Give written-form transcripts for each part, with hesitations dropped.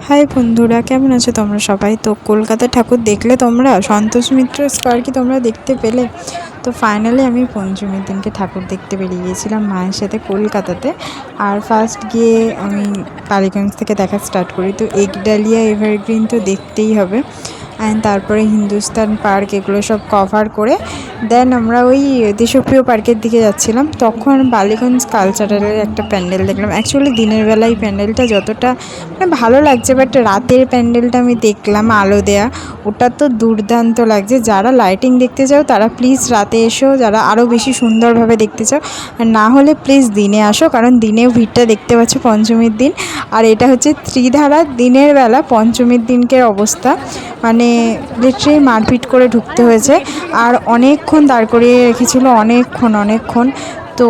High বন্ধুরা, কেমন আছো তোমরা সবাই? তো কলকাতা ঠাকুর দেখলে তোমরা? সন্তোষ মিত্র স্কোয়ার কি তোমরা দেখতে পেলে? তো ফাইনালি আমি পঞ্চমীর দিনকে ঠাকুর দেখতে বেরিয়ে গিয়েছিলাম মায়ের সাথে কলকাতাতে। আর ফার্স্ট গিয়ে আমি টালিগঞ্জ থেকে দেখা স্টার্ট করি। তো একডালিয়া এভারগ্রিন তো দেখতেই হবে, অ্যান্ড তারপরে হিন্দুস্তান পার্ক, এগুলো সব কভার করে দেন আমরা ওই দেশপ্রিয় পার্কের দিকে যাচ্ছিলাম। তখন বালিগঞ্জ কালচারালের একটা প্যান্ডেল দেখলাম। অ্যাকচুয়ালি দিনের বেলায় প্যান্ডেলটা যতটা ভালো লাগছে, বাট রাতের প্যান্ডেলটা আমি দেখলাম আলো দেয়া, ওটা তো দুর্দান্ত লাগছে। যারা লাইটিং দেখতে চাও তারা প্লিজ রাতে এসো, যারা আরও বেশি সুন্দরভাবে দেখতে চাও। আর না হলে প্লিজ দিনে আসো, কারণ দিনেও ভিড়টা দেখতে পাচ্ছ পঞ্চমীর দিন। আর এটা হচ্ছে ত্রিধারা, দিনের বেলা পঞ্চমীর দিনকের অবস্থা, মানে লিটারালি মারপিট করে ঢুকতে হয়েছে। আর অনেকক্ষণ দাঁড় করিয়ে রেখেছিল, অনেকক্ষণ। তো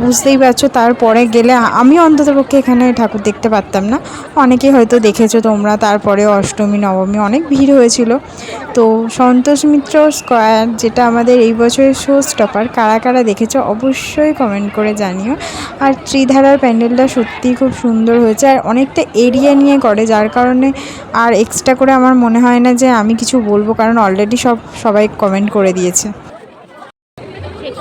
বুঝতেই পারছো, তারপরে গেলে আমি অন্ততপক্ষে এখানে ঠাকুর দেখতে পারতাম না। অনেকেই হয়তো দেখেছো তোমরা। তারপরে অষ্টমী নবমী অনেক ভিড় হয়েছিল। তো সন্তোষ মিত্র স্কোয়ার, যেটা আমাদের এই বছরের শো স্টপার, কারা কারা দেখেছো অবশ্যই কমেন্ট করে জানিও। আর ত্রিধারার প্যান্ডেলটা সত্যিই খুব সুন্দর হয়েছে, আর অনেকটা এরিয়া নিয়ে করে, যার কারণে আর এক্সট্রা করে আমার মনে হয় না যে আমি কিছু বলবো, কারণ অলরেডি সবাই কমেন্ট করে দিয়েছে।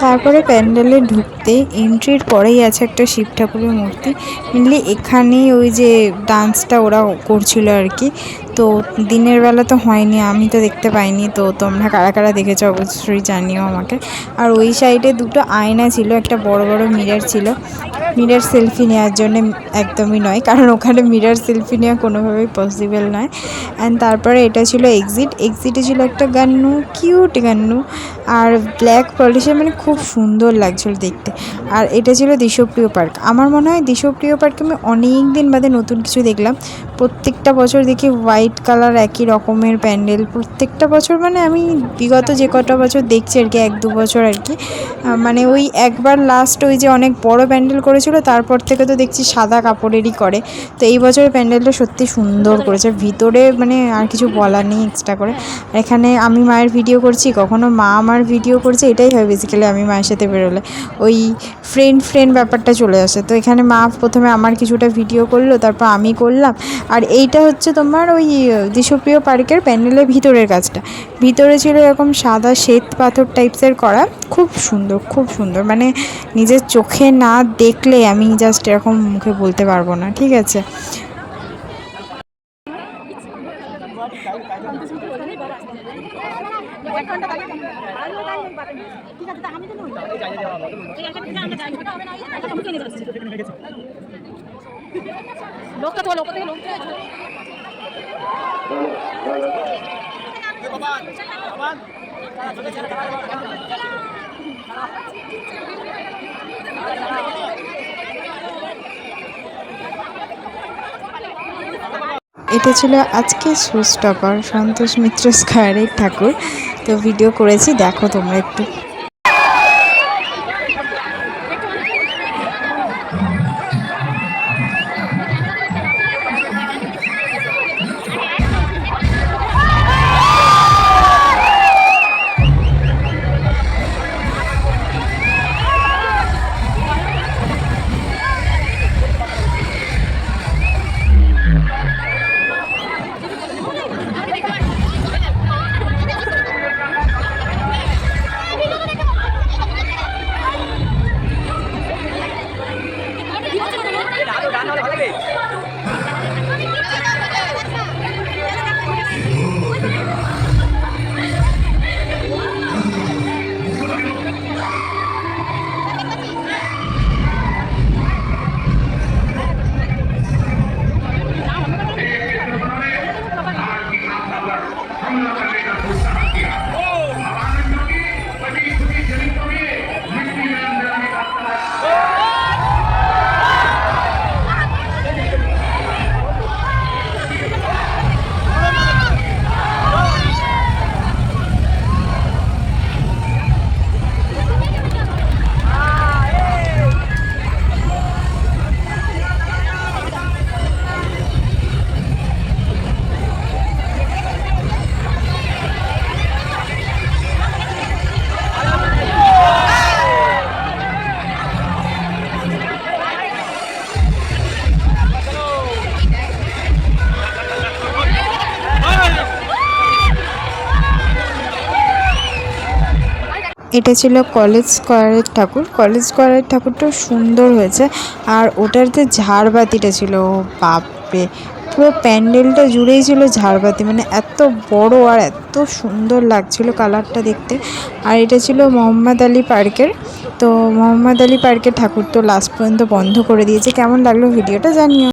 তারপরে প্যান্ডেলে ঢুকতে এন্ট্রির পরেই আছে একটা শিব ঠাকুরের মূর্তি। মেনলি এখানেই ওই যে ডান্সটা ওরা করছিল আর কি। তো দিনের বেলা তো হয়নি, আমি তো দেখতে পাইনি। তো তোমরা কারা কারা দেখেছো অবশ্যই জানিও আমাকে। আর ওই সাইডে দুটো আয়না ছিল, একটা বড় মিরর ছিল। মিরর সেলফি নেওয়ার জন্য একদমই নয়, কারণ ওখানে মিরর সেলফি নেওয়া কোনোভাবেই পসিবল নয়। অ্যান্ড তারপরে এটা ছিল এক্সিটে ছিল একটা গান্নু, কিউট গান্নু, আর ব্ল্যাক পলিশে, মানে খুব সুন্দর লাগছিল দেখতে। আর এটা ছিল দেশপ্রিয় পার্ক। আমার মনে হয় দেশপ্রিয় পার্কে আমি অনেক দিন বাদে নতুন কিছু দেখলাম। প্রত্যেকটা বছর দেখি হোয়াইট কালার একই রকমের প্যান্ডেল প্রত্যেকটা বছর, মানে আমি বিগত যে কটা বছর দেখছি আর কি, 1-2 বছর আর কি, মানে ওই একবার লাস্ট ওই যে অনেক বড় প্যান্ডেল করেছিল, তারপর থেকে তো দেখছি সাদা কাপড়েরই করে। তো এই বছরের প্যান্ডেলটা সত্যি সুন্দর করেছে, ভিতরে মানে আর কিছু বলার নেই এক্সট্রা করে। এখানে আমি মায়ের ভিডিও করছি, কখনো মা আমার ভিডিও করছে, এটাই হয় বেসিক্যালি আমি মায়ের সাথে বেরোলে, ওই ফ্রেন্ড ব্যাপারটা চলে আসে। তো এখানে মা প্রথমে আমার কিছুটা ভিডিও করলো, তারপর আমি করলাম। আর এইটা হচ্ছে তোমার ওই দেশপ্রিয় পার্কের প্যান্ডেলের ভিতরের কাজটা। ভিতরে ছিল এরকম সাদা শ্বেত পাথর টাইপসের করা, খুব সুন্দর, মানে নিজের চোখে না দেখলে আমি জাস্ট এরকম মুখে বলতে পারবো না, ঠিক আছে। এটা ছিল আজকে শো স্টপার সন্তোষ মিত্র স্কয়ারের ঠাকুর। তো ভিডিও করেছি, দেখো তোমরা একটু। এটা ছিল কলেজ স্কোয়ারের ঠাকুর। কলেজ স্কোয়ারের ঠাকুরটা সুন্দর হয়েছে। আর ওটার যে ঝাড়বাতিটা ছিল, বাপরে, পুরো প্যান্ডেলটা জুড়েই ছিল ঝাড়বাতি, মানে এত বড় আর এত সুন্দর লাগছিল কালারটা দেখতে। আর এটা ছিল মোহাম্মদ আলী পার্কের। তো মোহাম্মদ আলী পার্কের ঠাকুর তো লাস্ট পর্যন্ত বন্ধ করে দিয়েছে। কেমন লাগলো ভিডিওটা জানিও।